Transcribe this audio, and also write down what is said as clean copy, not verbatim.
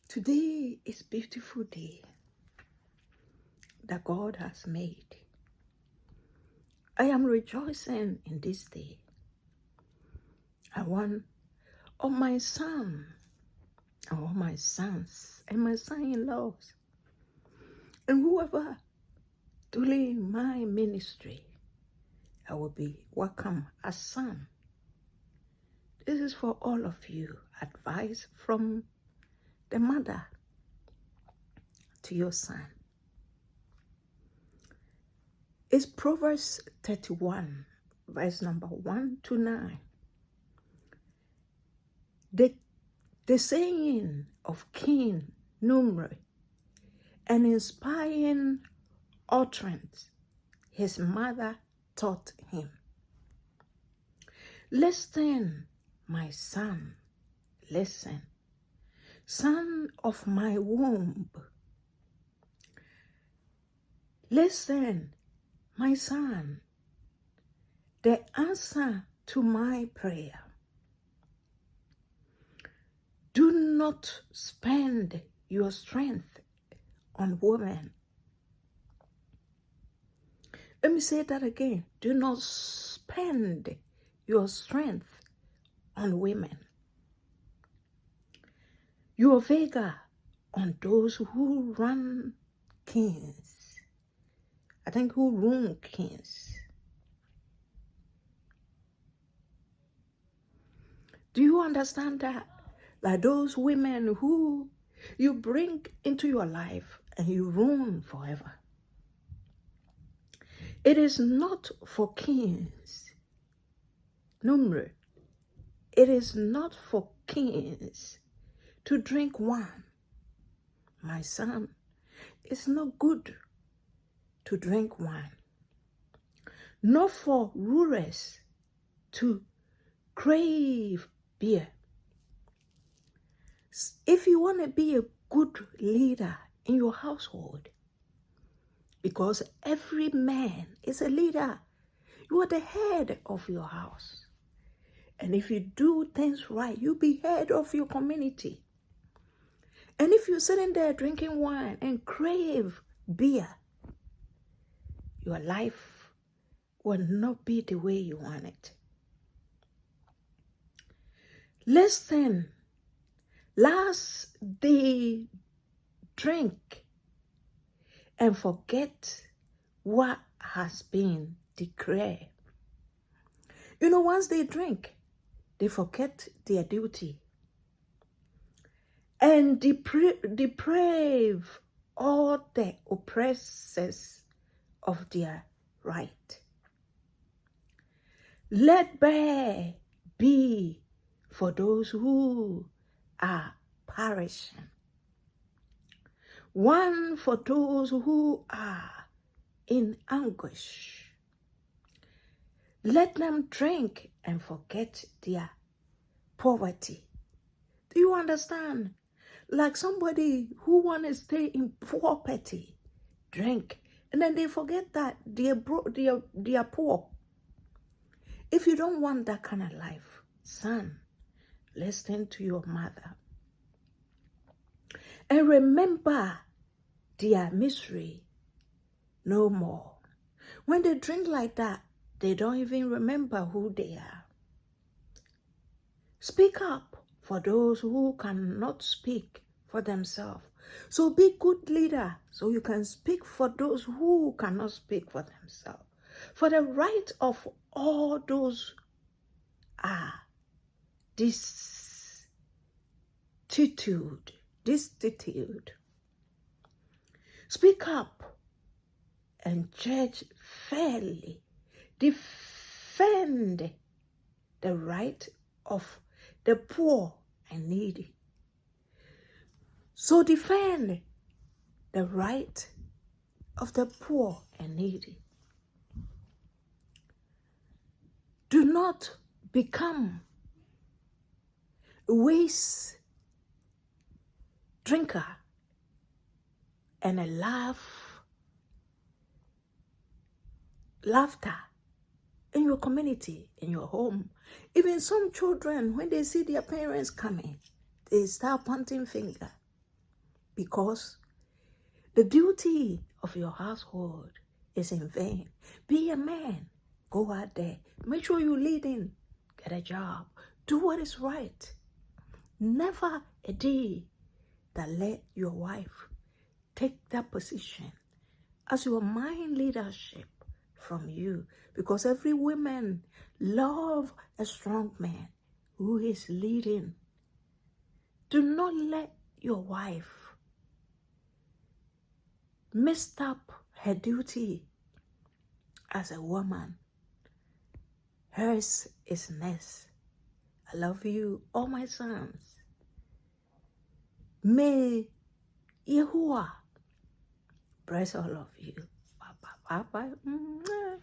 Today is a beautiful day that God has made. I am rejoicing in this day. I want all my son and all my sons and my son-in-laws and whoever doing my ministry, I will be welcome as son. This is for all of you. Advice from the mother to your son. It's Proverbs 31, verse number 1 to 9. The saying of King Numri, an inspiring utterance his mother taught him. Listen, my son, listen, son of my womb. Listen, my son, the answer to my prayer. Do not spend your strength on women. Let me say that again. Do not spend your strength on women. Your vigor on those who run kings. I think who rule kings. Do you understand that? Like those women who you bring into your life and you ruin forever. It is not for kings. Number. It is not for kings to drink wine. My son, it's not good to drink wine. Not for rulers to crave beer. If you want to be a good leader in your household, because every man is a leader, you are the head of your house. And if you do things right, you'll be head of your community. And if you're sitting there drinking wine and crave beer, your life will not be the way you want it. Listen, lest they drink and forget what has been declared. You know, once they drink, they forget their duty and deprave all the oppressors of their right. Let there be for those who are perishing, one for those who are in anguish. Let them drink and forget their poverty. Do you understand? Like somebody who want to stay in poverty, drink, and then they forget that they are poor. If you don't want that kind of life, son, listen to your mother. And remember their misery no more. When they drink like that, they don't even remember who they are. Speak up for those who cannot speak for themselves. So be good leader so you can speak for those who cannot speak for themselves. For the right of all those are destitute. Speak up and judge fairly. Defend the right of the poor and needy. So defend the right of the poor and needy. Do not become a waste drinker and a laughter in your community, in your home. Even some children, when they see their parents coming, they start pointing finger. because the duty of your household is in vain. Be a man. Go out there. Make sure you lead in. Get a job. Do what is right. Never a day that let your wife take that position as your mind leadership from you. Because every woman love a strong man who is leading. Do not let your wife mess up her duty as a woman. Hers is next. I love you, all my sons. May Yahuwah bless all of you. Bye bye bye bye.